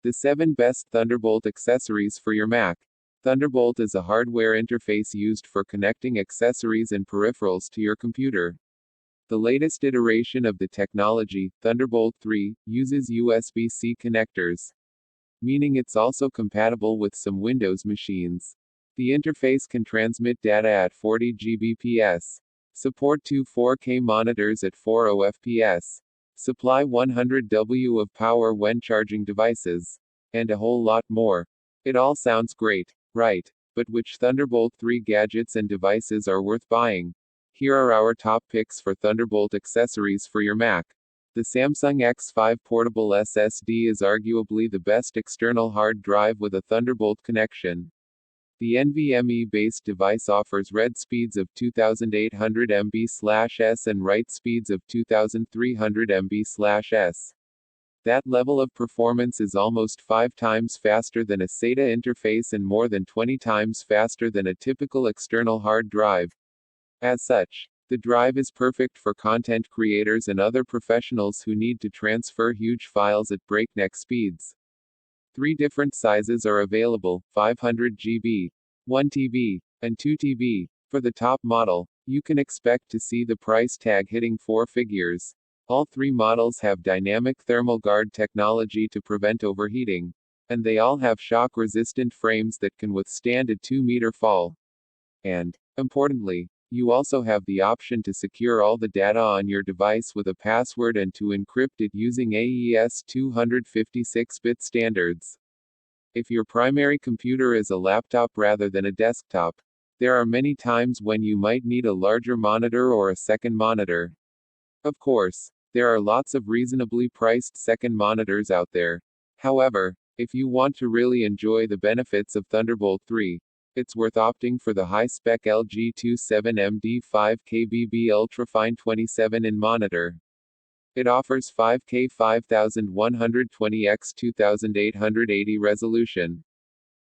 The 7 best Thunderbolt accessories for your Mac. Thunderbolt is a hardware interface used for connecting accessories and peripherals to your computer. The latest iteration of the technology, Thunderbolt 3, uses USB-C connectors, meaning it's also compatible with some Windows machines. The interface can transmit data at 40 Gbps, support two 4K monitors at 40 fps, supply 100 W of power when charging devices, and a whole lot more. It all sounds great, right? But which Thunderbolt 3 gadgets and devices are worth buying? Here are our top picks for Thunderbolt accessories for your Mac. The Samsung X5 Portable SSD is arguably the best external hard drive with a Thunderbolt connection. The NVMe-based device offers read speeds of 2800 MB/s and write speeds of 2300 MB/s. That level of performance is almost 5 times faster than a SATA interface and more than 20 times faster than a typical external hard drive. As such, the drive is perfect for content creators and other professionals who need to transfer huge files at breakneck speeds. 3 different sizes are available: 500 GB, 1 TB, and 2 TB. For the top model, you can expect to see the price tag hitting 4 figures. All 3 models have dynamic thermal guard technology to prevent overheating, and they all have shock-resistant frames that can withstand a 2-meter fall. And, importantly, you also have the option to secure all the data on your device with a password and to encrypt it using AES 256-bit standards. If your primary computer is a laptop rather than a desktop, there are many times when you might need a larger monitor or a second monitor. Of course, there are lots of reasonably priced second monitors out there. However, if you want to really enjoy the benefits of Thunderbolt 3, it's worth opting for the high-spec LG 27MD 5KBB Ultrafine 27-in monitor. It offers 5K 5120x 2880 resolution,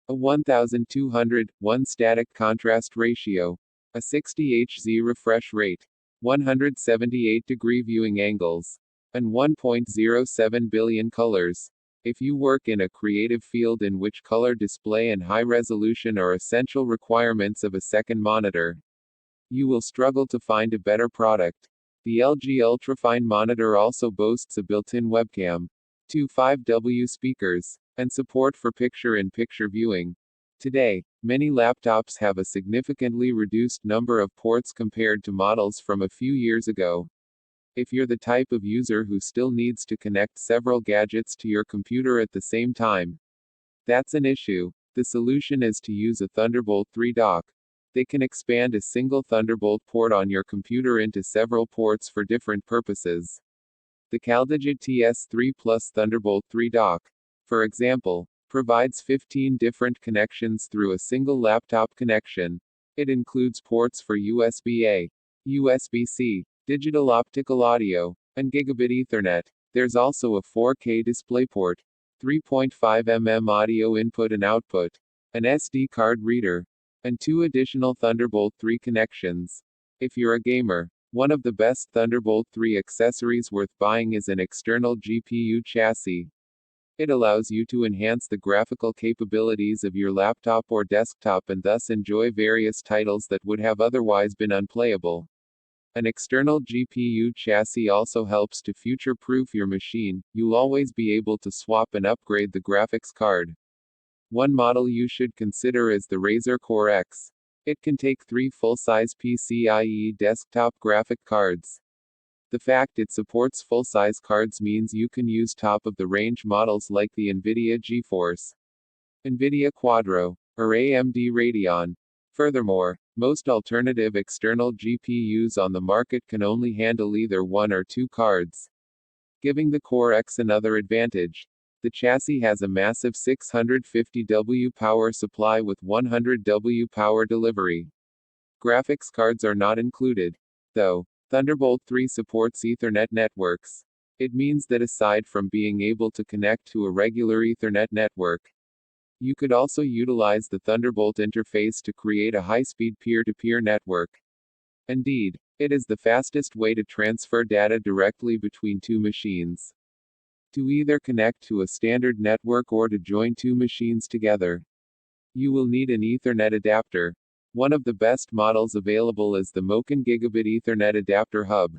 a 1200:1 static contrast ratio, a 60 Hz refresh rate, 178-degree viewing angles, and 1.07 billion colors. If you work in a creative field in which color display and high resolution are essential requirements of a second monitor, you will struggle to find a better product. The LG Ultrafine monitor also boasts a built-in webcam, 2 5W speakers, and support for picture-in-picture viewing. Today, many laptops have a significantly reduced number of ports compared to models from a few years ago. If you're the type of user who still needs to connect several gadgets to your computer at the same time, that's an issue. The solution is to use a Thunderbolt 3 dock. They can expand a single Thunderbolt port on your computer into several ports for different purposes. The CalDigit TS3 Plus Thunderbolt 3 dock, for example, provides 15 different connections through a single laptop connection. It includes ports for USB-A, USB-C, digital optical audio, and gigabit Ethernet. There's also a 4K DisplayPort, 3.5 mm audio input and output, an SD card reader, and 2 additional Thunderbolt 3 connections. If you're a gamer, one of the best Thunderbolt 3 accessories worth buying is an external GPU chassis. It allows you to enhance the graphical capabilities of your laptop or desktop and thus enjoy various titles that would have otherwise been unplayable. An external GPU chassis also helps to future-proof your machine. You'll always be able to swap and upgrade the graphics card. One model you should consider is the Razer Core X. It can take 3 full-size PCIe desktop graphic cards. The fact it supports full-size cards means you can use top-of-the-range models like the NVIDIA GeForce, NVIDIA Quadro, or AMD Radeon. Furthermore, most alternative external GPUs on the market can only handle either 1 or 2 cards, giving the Core X another advantage. The chassis has a massive 650 W power supply with 100 W power delivery. Graphics cards are not included, though. Thunderbolt 3 supports Ethernet networks. It means that aside from being able to connect to a regular Ethernet network, you could also utilize the Thunderbolt interface to create a high-speed peer-to-peer network. Indeed, it is the fastest way to transfer data directly between 2 machines. to either connect to a standard network or to join two machines together. You will need an Ethernet adapter. One of the best models available is the Moken Gigabit Ethernet Adapter Hub.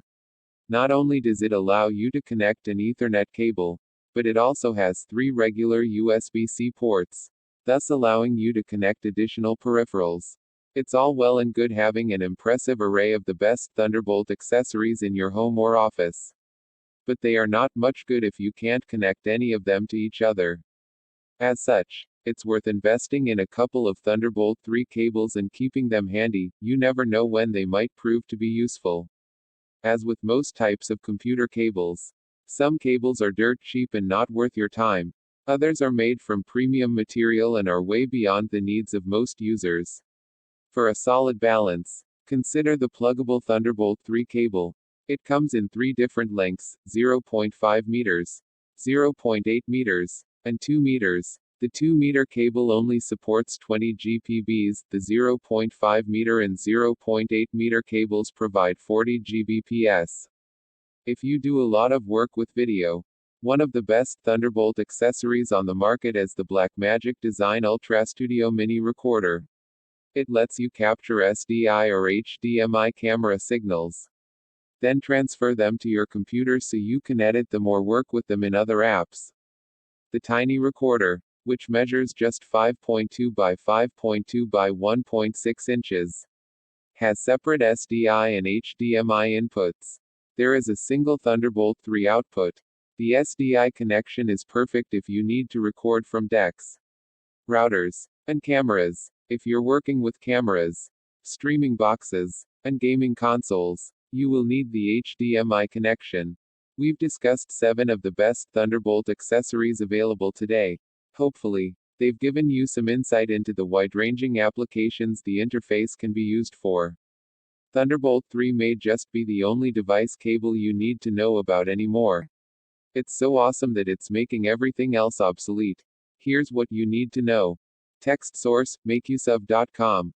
Not only does it allow you to connect an Ethernet cable, but it also has 3 regular USB-C ports, thus allowing you to connect additional peripherals. It's all well and good having an impressive array of the best Thunderbolt accessories in your home or office, but they are not much good if you can't connect any of them to each other. As such, it's worth investing in a couple of Thunderbolt 3 cables and keeping them handy. You never know when they might prove to be useful. As with most types of computer cables, some cables are dirt cheap and not worth your time. Others are made from premium material and are way beyond the needs of most users. For a solid balance, consider the pluggable Thunderbolt 3 cable. It comes in 3 different lengths: 0.5 meters, 0.8 meters, and 2 meters. The 2-meter cable only supports 20 Gbps, the 0.5 meter and 0.8 meter cables provide 40 Gbps. If you do a lot of work with video, one of the best Thunderbolt accessories on the market is the Blackmagic Design Ultra Studio Mini Recorder. It lets you capture SDI or HDMI camera signals, then transfer them to your computer so you can edit them or work with them in other apps. The tiny recorder, which measures just 5.2 by 5.2 by 1.6 inches, has separate SDI and HDMI inputs. There is a single Thunderbolt 3 output. The SDI connection is perfect if you need to record from decks, routers, and cameras. If you're working with cameras, streaming boxes, and gaming consoles, you will need the HDMI connection. We've discussed 7 of the best Thunderbolt accessories available today. Hopefully, they've given you some insight into the wide-ranging applications the interface can be used for. Thunderbolt 3 may just be the only device cable you need to know about anymore. It's so awesome that it's making everything else obsolete. Here's what you need to know. Text source, makeuseof.com.